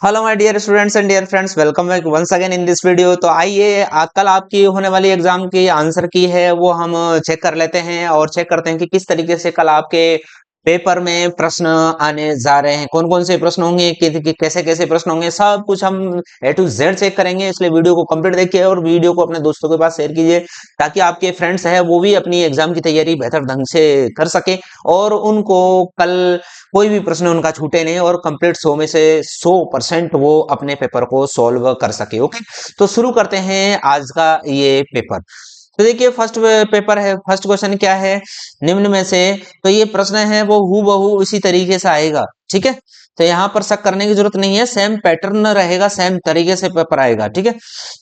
Hello my dear students and dear friends, welcome back once again in this video. तो आइए कल आपकी होने वाली एग्जाम की आंसर की है वो हम चेक कर लेते हैं और चेक करते हैं कि किस तरीके से कल आपके पेपर में प्रश्न आने जा रहे हैं, कौन कौन से प्रश्न होंगे, कैसे कैसे प्रश्न होंगे, सब कुछ हम ए टू जेड चेक करेंगे। इसलिए वीडियो को कंप्लीट देखिए और वीडियो को अपने दोस्तों के पास शेयर कीजिए ताकि आपके फ्रेंड्स हैं वो भी अपनी एग्जाम की तैयारी बेहतर ढंग से कर सके और उनको कल कोई भी प्रश्न उनका छूटे नहीं और कंप्लीट 100 में से 100% वो अपने पेपर को सॉल्व कर सके। ओके, तो शुरू करते हैं आज का ये पेपर। तो देखिए फर्स्ट पेपर है, फर्स्ट क्वेश्चन क्या है निम्न में से। तो ये प्रश्न है वो हूबहू इसी तरीके से आएगा, ठीक है। तो यहाँ पर शक करने की जरूरत नहीं है, सेम पैटर्न रहेगा, सेम तरीके से पेपर आएगा, ठीक है।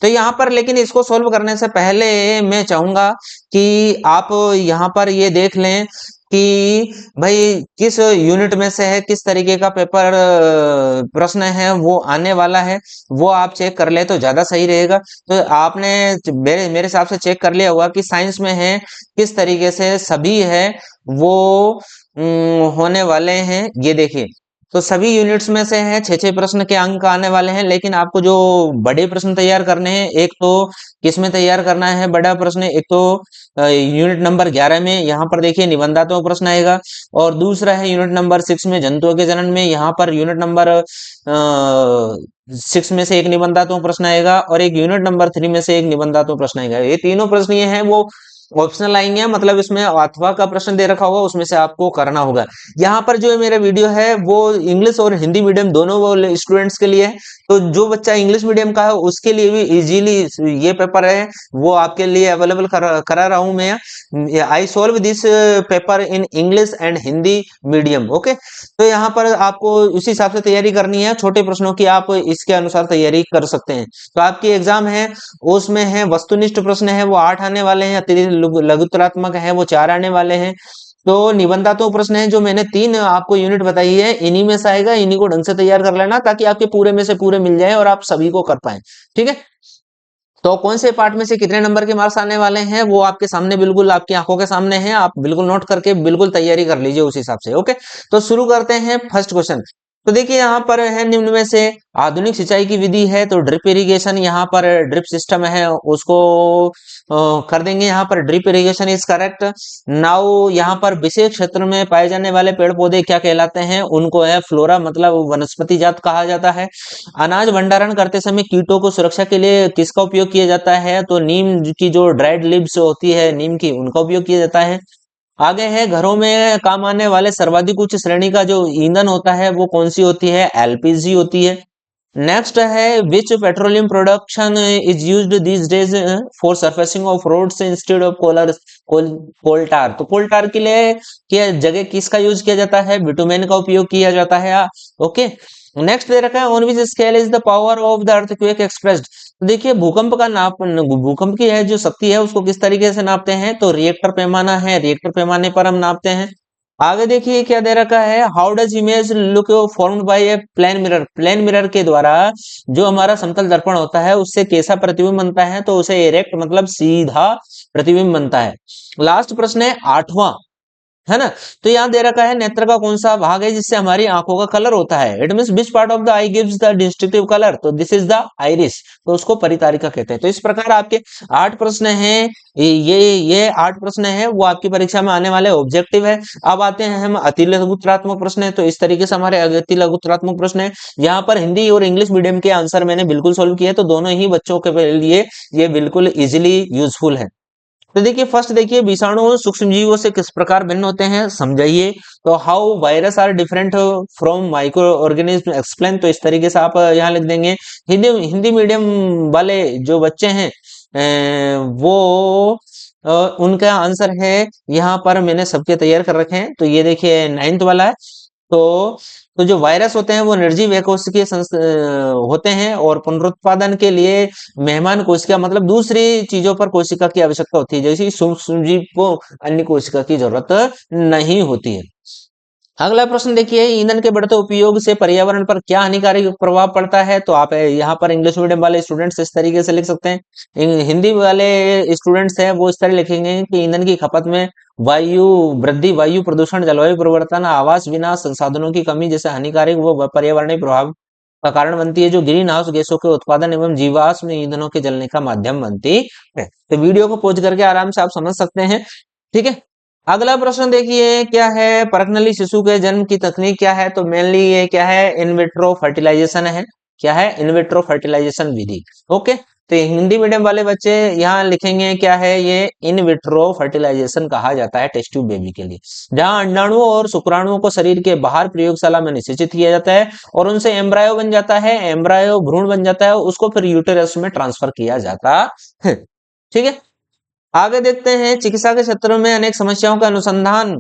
तो यहाँ पर लेकिन इसको सोल्व करने से पहले मैं चाहूंगा कि आप यहाँ पर ये देख लें कि भाई किस यूनिट में से है, किस तरीके का पेपर प्रश्न है वो आने वाला है, वो आप चेक कर ले तो ज्यादा सही रहेगा। तो आपने मेरे हिसाब से चेक कर लिया होगा कि साइंस में है किस तरीके से सभी है वो होने वाले हैं। ये देखिए, तो सभी यूनिट्स में से है 6-6 प्रश्न के अंक आने वाले हैं, लेकिन आपको जो बड़े प्रश्न तैयार करने हैं, एक तो किसमें तैयार करना है बड़ा प्रश्न, एक तो यूनिट नंबर 11 में, यहाँ पर देखिए निबंधात्मक प्रश्न आएगा। और दूसरा है यूनिट नंबर 6 में जंतुओं के जनन में, यहाँ पर यूनिट नंबर 6 में से एक निबंधात्मक प्रश्न आएगा और एक यूनिट नंबर 3 में से एक निबंधात्मक प्रश्न आएगा। ये तीनों प्रश्न ये हैं वो ऑप्शनल आएंगे, मतलब इसमें अथवा का प्रश्न दे रखा होगा, उसमें से आपको करना होगा। यहाँ पर जो मेरा वीडियो है वो इंग्लिश और हिंदी मीडियम दोनों स्टूडेंट्स के लिए है। तो जो बच्चा इंग्लिश मीडियम का है उसके लिए भी इजीली ये पेपर है वो आपके लिए अवेलेबल करा रहा हूं मैं। I solve this paper in English and Hindi medium. Okay, तो यहाँ पर आपको उसी हिसाब से तैयारी करनी है, छोटे प्रश्नों की आप इसके अनुसार तैयारी कर सकते हैं। तो आपकी एग्जाम है उसमें है वस्तुनिष्ठ प्रश्न है वो 8 आने वाले हैं, अतिरिक्त लघुत्तरात्मक है वो 4 आने वाले हैं। तो निबंधात्मक प्रश्न है जो मैंने 3 आपको यूनिट बताई है, इन्हीं में से आएगा, इन्हीं को ढंग से तैयार कर लेना ताकि आपके पूरे में से पूरे मिल जाए और आप सभी को कर पाए, ठीक है। तो कौन से पार्ट में से कितने नंबर के मार्क्स आने वाले हैं वो आपके सामने, बिल्कुल आपकी आंखों के सामने है, आप बिल्कुल नोट करके बिल्कुल तैयारी कर लीजिए उस हिसाब से। ओके, तो शुरू करते हैं फर्स्ट क्वेश्चन। तो देखिए यहाँ पर है निम्न में से आधुनिक सिंचाई की विधि है, तो ड्रिप इरिगेशन, यहाँ पर ड्रिप सिस्टम है उसको कर देंगे। यहाँ पर drip irrigation is correct. Now यहाँ पर विशेष क्षेत्र में पाए जाने वाले पेड़ पौधे क्या कहलाते हैं, उनको है फ्लोरा, मतलब वनस्पति जात कहा जाता है। अनाज भंडारण करते समय कीटों को सुरक्षा के लिए किसका उपयोग किया जाता है, तो नीम की जो ड्राइड लीव्स होती है नीम की, उनका उपयोग किया जाता है। आगे है घरों में काम आने वाले सर्वाधिक उच्च श्रेणी का जो ईंधन होता है वो कौन सी होती है, एलपीजी होती है। नेक्स्ट है which petroleum production is used these days for surfacing of roads instead of coal tar. तो कोल टार के लिए क्या जगह किसका यूज किया जाता है, बिटुमेन का उपयोग किया जाता है। ओके, नेक्स्ट दे रखा है on which scale is the power of the earthquake expressed. तो देखिए भूकंप का नाप, भूकंप की है जो शक्ति है उसको किस तरीके से नापते हैं, तो रिएक्टर पैमाना है, रिएक्टर पैमाने पर हम नापते हैं। आगे देखिए क्या दे रखा है, how does image look formed by a plane mirror. Plane mirror के द्वारा जो हमारा समतल दर्पण होता है उससे कैसा प्रतिबिंब बनता है, तो उसे इरेक्ट मतलब सीधा प्रतिबिंब बनता है। लास्ट प्रश्न है 8वां, है ना। तो यहाँ दे रखा है नेत्र का कौन सा भाग है जिससे हमारी आंखों का कलर होता है, it mean which part of the I gives the distinctive colour, तो दिस इज द आइरिस, तो उसको परितारिका कहते हैं। तो इस प्रकार आपके 8 प्रश्न हैं, ये 8 प्रश्न है वो आपकी परीक्षा में आने वाले ऑब्जेक्टिव है। अब आते हैं हम अति लघुत्तरात्मक प्रश्न है, तो इस तरीके से हमारे अति लघुत्तरात्मक प्रश्न है। यहाँ पर हिंदी और इंग्लिश मीडियम के आंसर मैंने बिल्कुल सोल्व किए, तो दोनों ही बच्चों के लिए ये बिल्कुल इजिली यूजफुल है। तो देखिए फर्स्ट देखिए विषाणु सूक्ष्म जीवों से किस प्रकार भिन्न होते हैं समझाइए। तो how virus are different from micro organism explain, तो इस तरीके से आप यहाँ लिख देंगे। हिंदी हिंदी मीडियम वाले जो बच्चे हैं वो उनका आंसर है, यहाँ पर मैंने सबके तैयार कर रखे हैं। तो ये देखिए 9th वाला है। तो जो वायरस होते हैं वो निर्जीव कोशिकीय होते हैं और पुनरुत्पादन के लिए मेहमान कोशिका, मतलब दूसरी चीजों पर कोशिका की आवश्यकता होती है, जैसे सूक्ष्म जीव को अन्य कोशिका की जरूरत नहीं होती है। अगला प्रश्न देखिए, ईंधन के बढ़ते उपयोग से पर्यावरण पर क्या हानिकारक प्रभाव पड़ता है, तो आप यहाँ पर इंग्लिश मीडियम वाले स्टूडेंट्स इस तरीके से लिख सकते हैं। हिंदी वाले स्टूडेंट्स हैं वो इस तरह लिखेंगे कि ईंधन की खपत में वायु वृद्धि, वायु प्रदूषण, जलवायु परिवर्तन, आवास विनाश, संसाधनों की कमी जैसे हानिकारक वो पर्यावरणीय प्रभाव का कारण बनती है, जो ग्रीन हाउस गैसों के उत्पादन एवं जीवाश्म ईंधनों के जलने का माध्यम बनती है। तो वीडियो को पॉज करके आराम से आप समझ सकते हैं। ठीक है, अगला प्रश्न देखिए क्या है, परखनली शिशु के जन्म की तकनीक क्या है? तो मेनली ये क्या है, इन विट्रो फर्टिलाइजेशन है। क्या है? इन विट्रो फर्टिलाइजेशन विधि। ओके, तो हिंदी मीडियम वाले बच्चे यहाँ लिखेंगे क्या है, ये इन विट्रो फर्टिलाइजेशन कहा जाता है टेस्ट ट्यूब बेबी के लिए, जहां अंडाणुओं और शुक्राणुओं को शरीर के बाहर प्रयोगशाला में निषेचित किया जाता है और उनसे एम्ब्रायो बन जाता है, एम्ब्रायो भ्रूण बन जाता है, उसको फिर यूटेरस में ट्रांसफर किया जाता है। ठीक है, आगे देखते हैं, चिकित्सा के क्षेत्र में अनेक समस्याओं का अनुसंधान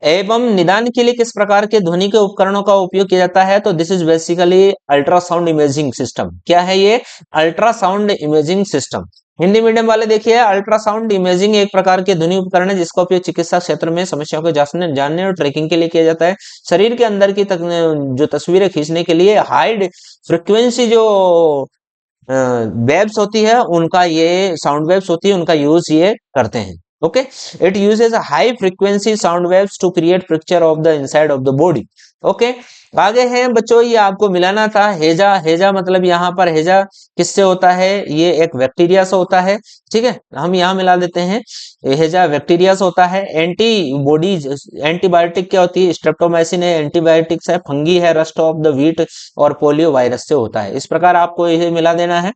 एवं निदान के लिए किस प्रकार के ध्वनि के उपकरणों का उपयोग किया जाता है? तो this is basically ultrasound imaging system. क्या है ये? Ultrasound imaging system. Hindi medium वाले देखिए, अल्ट्रासाउंड इमेजिंग एक प्रकार के ध्वनि उपकरण है जिसका उपयोग चिकित्सा क्षेत्र में समस्याओं को जानने और ट्रैकिंग के लिए किया जाता है। शरीर के अंदर की जो तस्वीरें खींचने के लिए हाई फ्रिक्वेंसी जो वेव्स होती है, उनका ये साउंड वेव्स होती है, उनका यूज ये करते हैं। Okay, it uses high frequency sound waves to create picture of the inside of the body. Okay, आगे है बच्चों, ये आपको मिलाना था हेजा। हेजा मतलब यहाँ पर हेजा किससे होता है? ये एक बैक्टीरिया से होता है। ठीक है, हम यहाँ मिला देते हैं, हेजा बैक्टीरिया से होता है। एंटीबॉडीज, एंटीबायोटिक क्या होती है? स्ट्रेप्टोमाइसिन है, एंटीबायोटिक्स है, फंगी है, रस्ट ऑफ द व्हीट और पोलियो वायरस से होता है। इस प्रकार आपको ये मिला देना है।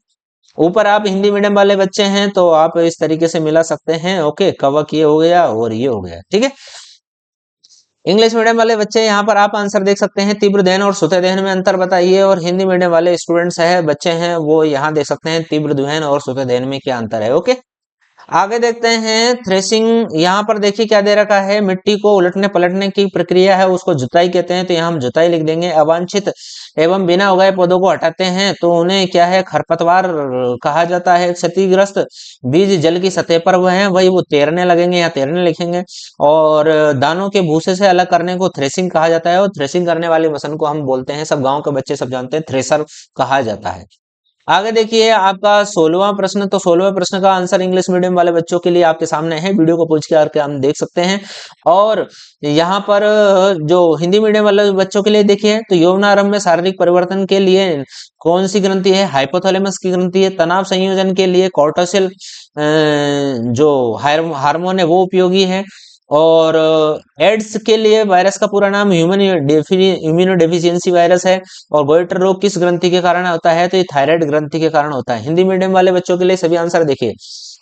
ऊपर आप हिंदी मीडियम वाले बच्चे हैं तो आप इस तरीके से मिला सकते हैं। ओके, कवक ये हो गया और ये हो गया। ठीक है, इंग्लिश मीडियम वाले बच्चे यहाँ पर आप आंसर देख सकते हैं, तीव्र दहन और सुते दहन में अंतर बताइए। और हिंदी मीडियम वाले स्टूडेंट्स है, बच्चे हैं, वो यहाँ देख सकते हैं तीव्र दहन और सुते दहन में क्या अंतर है। ओके, आगे देखते हैं थ्रेसिंग। यहाँ पर देखिए क्या दे रखा है, मिट्टी को उलटने पलटने की प्रक्रिया है, उसको जुताई कहते हैं, तो यहाँ हम जुताई लिख देंगे। अवांछित एवं बिना उगाए पौधों को हटाते हैं तो उन्हें क्या है, खरपतवार कहा जाता है। क्षतिग्रस्त बीज जल की सतह पर वह है, वही वो तैरने लगेंगे या तैरने लिखेंगे। और दानों के भूसे से अलग करने को थ्रेसिंग कहा जाता है, और थ्रेसिंग करने वाली मशीन को हम बोलते हैं, सब गाँव के बच्चे सब जानते हैं, थ्रेसर कहा जाता है। आगे देखिए आपका 16वां प्रश्न। तो 16वें प्रश्न का आंसर इंग्लिश मीडियम वाले बच्चों के लिए आपके सामने है, वीडियो को पूछ के हम देख सकते हैं। और यहाँ पर जो हिंदी मीडियम वाले बच्चों के लिए देखिए, तो यौनारंभ में शारीरिक परिवर्तन के लिए कौन सी ग्रंथि है? हाइपोथैलेमस की ग्रंथि है। तनाव संयोजन के लिए कॉर्टिसोल जो हार्मोन है वो उपयोगी है। और एड्स के लिए वायरस का पूरा नाम ह्यूमन इम्यूनोडेफिशिएंसी वायरस है। और गोइटर रोग किस ग्रंथि के कारण होता है? तो ये थायराइड ग्रंथि के कारण होता है। हिंदी मीडियम वाले बच्चों के लिए सभी आंसर देखिए,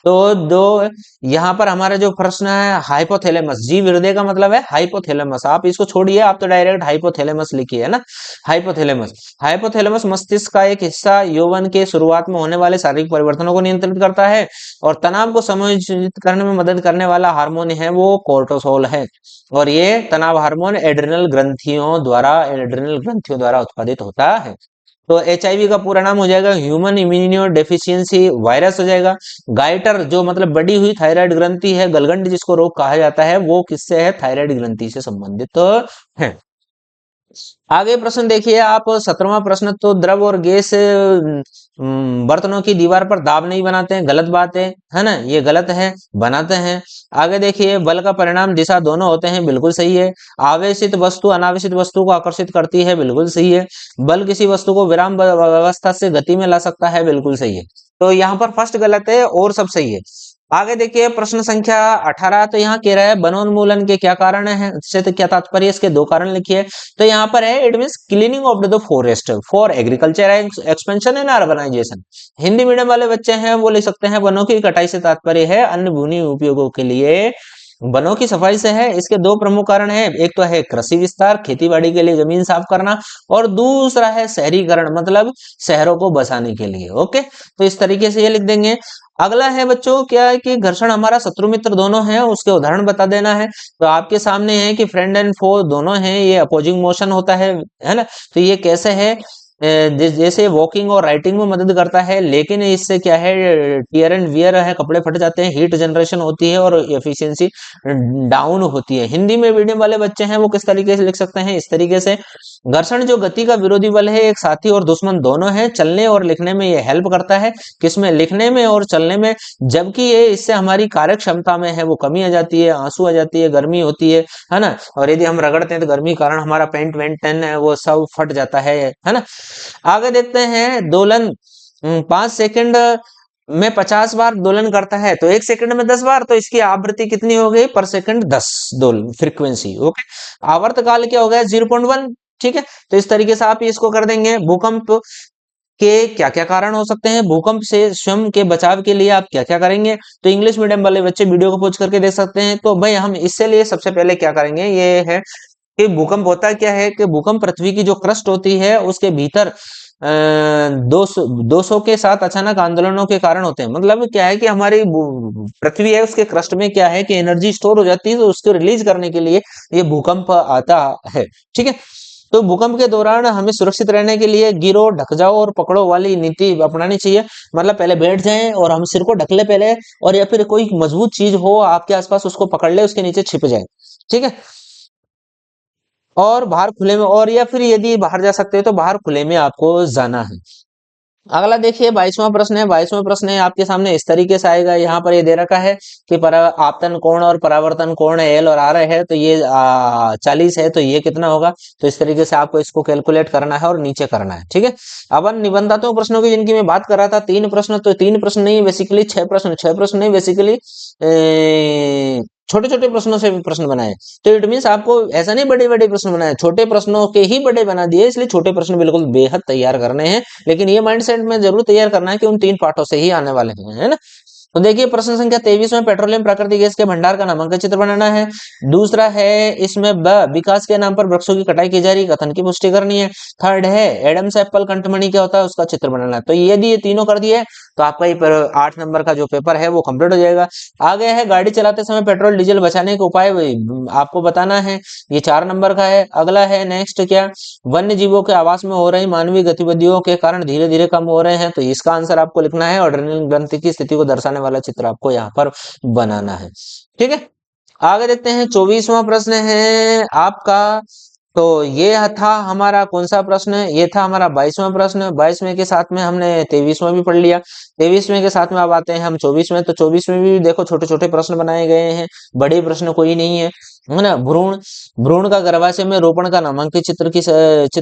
तो दो यहाँ पर हमारा जो प्रश्न है हाइपोथैलेमस, जी हृदय का मतलब है हाइपोथैलेमस, आप इसको छोड़िए, आप तो डायरेक्ट हाइपोथैलेमस लिखिए, है ना। हाइपोथैलेमस, हाइपोथैलेमस मस्तिष्क का एक हिस्सा यौवन के शुरुआत में होने वाले शारीरिक परिवर्तनों को नियंत्रित करता है। और तनाव को समायोजित करने में मदद करने वाला हार्मोन है वो कोर्टिसोल है। और ये तनाव हार्मोन एड्रिनल ग्रंथियों द्वारा उत्पादित होता है। तो एचआईवी का पूरा नाम हो जाएगा ह्यूमन इम्यूनो डेफिशिएंसी वायरस हो जाएगा। गाइटर जो मतलब बड़ी हुई थायराइड ग्रंथि है, गलगंड जिसको रोग कहा जाता है, वो किससे है? थायराइड ग्रंथि से संबंधित है। आगे प्रश्न देखिए आप, 17वां प्रश्न। तो द्रव और गैस बर्तनों की दीवार पर दाब नहीं बनाते हैं, गलत बात है ना, ये गलत है, बनाते हैं। आगे देखिए, बल का परिणाम दिशा दोनों होते हैं, बिल्कुल सही है। आवेशित वस्तु अनावेशित वस्तु को आकर्षित करती है, बिल्कुल सही है। बल किसी वस्तु को विराम अवस्था से गति में ला सकता है, बिल्कुल सही है। तो यहाँ पर फर्स्ट गलत है और सब सही है। आगे देखिए प्रश्न संख्या 18। तो यहाँ कह रहा है वनोन्मूलन के क्या कारण है, इससे तो क्या तात्पर्य, इसके दो कारण लिखिए। तो यहाँ पर है, it means cleaning of the forest for agriculture expansion and urbanisation. Hindi medium वाले बच्चे हैं वो लिख सकते हैं वनों की कटाई से तात्पर्य है अन्य भूमि उपयोगों के लिए वनों की सफाई से है। इसके दो प्रमुख कारण हैं, एक तो है कृषि विस्तार, खेतीबाड़ी के लिए जमीन साफ करना, और दूसरा है शहरीकरण, मतलब शहरों को बसाने के लिए। ओके, तो इस तरीके से ये लिख देंगे। अगला है बच्चों क्या है कि घर्षण हमारा शत्रु मित्र दोनों है, उसके उदाहरण बता देना है। तो आपके सामने है कि फ्रेंड एंड फो दोनों हैं, ये अपोजिंग मोशन होता है ना। तो ये कैसे है? जैसे वॉकिंग और राइटिंग में मदद करता है, लेकिन इससे क्या है, टियर एंड वियर है, कपड़े फट जाते हैं, हीट जनरेशन होती है और एफिशिएंसी डाउन होती है। हिंदी में मीडियम वाले बच्चे हैं वो किस तरीके से लिख सकते हैं, इस तरीके से, घर्षण जो गति का विरोधी बल है, एक साथी और दुश्मन दोनों है, चलने और लिखने में ये हेल्प करता है, किसमें, लिखने में और चलने में, जबकि ये इससे हमारी कार्य क्षमता में है वो कमी आ जाती है, आंसू आ जाती है, गर्मी होती है ना, और यदि हम रगड़ते हैं तो गर्मी के कारण हमारा पेंट वेंट टेन है वो सब फट जाता है ना। आगे देखते हैं दोलन, 5 सेकंड में 50 बार दोलन करता है, तो 1 सेकंड में 10 बार, तो इसकी आवृत्ति कितनी हो गई, पर सेकंड 10 दोलन, फ्रीक्वेंसी। ओके, आवर्त काल क्या हो गया, 0.1। ठीक है, तो इस तरीके से आप इसको कर देंगे। भूकंप के क्या क्या कारण हो सकते हैं, भूकंप से स्वयं के बचाव के लिए आप क्या क्या करेंगे, तो इंग्लिश मीडियम वाले बच्चे वीडियो को पॉज करके देख सकते हैं। तो भाई हम इससे लिए सबसे पहले क्या करेंगे, ये है कि भूकंप होता क्या है, कि भूकंप पृथ्वी की जो क्रस्ट होती है उसके भीतर 200 के साथ अचानक आंदोलनों के कारण होते हैं। मतलब क्या है कि हमारी पृथ्वी है उसके क्रस्ट में क्या है कि एनर्जी स्टोर हो जाती है, तो उसको रिलीज करने के लिए ये भूकंप आता है। ठीक है, तो भूकंप के दौरान हमें सुरक्षित रहने के लिए गिरो, ढक जाओ और पकड़ो वाली नीति अपनानी चाहिए। मतलब पहले बैठ जाएं और हम सिर को ढक ले पहले, और या फिर कोई मजबूत चीज हो आपके आसपास उसको पकड़ ले, उसके नीचे छिप जाए। ठीक है, और बाहर खुले में, और या फिर यदि बाहर जा सकते हैं तो बाहर खुले में आपको जाना है। अगला देखिए 22वां प्रश्न है। 22वां प्रश्न है आपके सामने इस तरीके से आएगा। यहाँ पर ये दे रखा है कि आपतन कोण और परावर्तन कोण एल और आर है, तो ये 40 है, तो ये कितना होगा। तो इस तरीके से आपको इसको कैलकुलेट करना है और नीचे करना है। ठीक है, अब निबंधात्मक प्रश्नों की जिनकी मैं बात कर रहा था, 3 प्रश्न, तो 3 प्रश्न नहीं बेसिकली 6 प्रश्न, 6 प्रश्न नहीं बेसिकली छोटे छोटे प्रश्नों से भी प्रश्न बनाए। तो इट मीन्स आपको ऐसा नहीं बड़े बड़े प्रश्न बनाए, छोटे प्रश्नों के ही बड़े बना दिए, इसलिए छोटे प्रश्न बिल्कुल बेहद तैयार करने हैं। लेकिन ये माइंडसेट में जरूर तैयार करना है कि उन 3 पार्टों से ही आने वाले हैं, है ना। तो देखिए प्रश्न संख्या 23 में पेट्रोलियम प्राकृतिक गैस के भंडार का नामांकन चित्र बनाना है। दूसरा है इसमें विकास के नाम पर वृक्षों की कटाई की जा रही, कथन की पुष्टि करनी है। थर्ड है एडम्स एप्पल कंठमणि क्या होता है उसका चित्र बनाना है। तो यदि ये तीनों कर दिए तो आपका ये 8 नंबर का जो पेपर है वो कंप्लीट हो जाएगा। आगे है गाड़ी चलाते समय पेट्रोल डीजल बचाने के उपाय आपको बताना है, ये 4 नंबर का है। अगला है नेक्स्ट क्या, वन्य जीवों के आवास में हो रही मानवीय गतिविधियों के कारण धीरे धीरे कम हो रहे हैं, तो इसका आंसर आपको लिखना है और एड्रेनलिन ग्रंथि की स्थिति को दर्शाने वाला चित्र आपको यहाँ पर बनाना है। ठीक है, आगे देखते हैं 24वां प्रश्न है आपका। तो ये था हमारा कौन सा प्रश्न, ये था हमारा 22वां प्रश्न। 22वें के साथ में हमने 23वां भी पढ़ लिया। 23वें के साथ में अब आते हैं हम 24वें। तो 24वें भी देखो छोटे छोटे प्रश्न बनाए गए हैं, बड़े प्रश्न कोई नहीं है ना। भ्रूण, भ्रूण का गर्भाशय में रोपण का नामांकित चित्र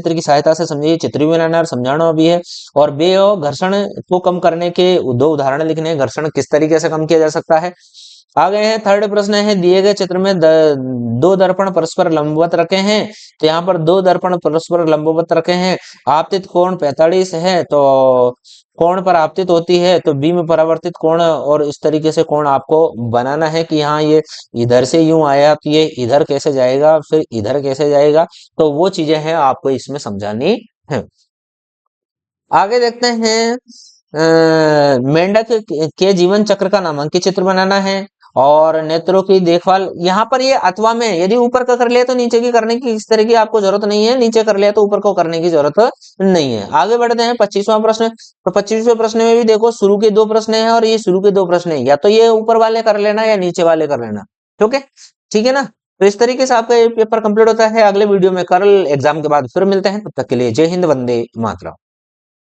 की सहायता से समझिए, चित्र भी बनाना और समझाना भी है। और बे और घर्षण को कम करने के 2 उदाहरण लिखने हैं, घर्षण किस तरीके से कम किया जा सकता है। आ गए हैं थर्ड प्रश्न है, दिए गए चित्र में 2 दर्पण परस्पर लंबवत रखे हैं, तो यहाँ पर 2 दर्पण परस्पर लंबवत रखे हैं। आपतित कोण 45 है, तो कोण पर आपतित होती है तो बी में परावर्तित कोण, और इस तरीके से कोण आपको बनाना है कि यहाँ ये इधर से यूं आया तो ये इधर कैसे जाएगा, फिर इधर कैसे जाएगा, तो वो चीजें हैं आपको इसमें समझानी है। आगे देखते हैं मेंढक के जीवन चक्र का नामांकित चित्र बनाना है। और नेत्रों की देखभाल, यहाँ पर ये अथवा में यदि ऊपर का कर लिया तो नीचे की करने की इस तरह की आपको जरूरत नहीं है, नीचे कर लिया तो ऊपर को करने की जरूरत नहीं है। आगे बढ़ते हैं 25वां प्रश्न। तो 25वें प्रश्न में भी देखो शुरू के 2 प्रश्न हैं और ये शुरू के 2 प्रश्न हैं, या तो ये ऊपर वाले कर लेना या नीचे वाले कर लेना। ठीक है, ठीक है ना। तो इस तरीके से आपका ये पेपर कंप्लीट होता है। अगले वीडियो में कल एग्जाम के बाद फिर मिलते हैं, तब तक के लिए जय हिंद, वंदे मातरम।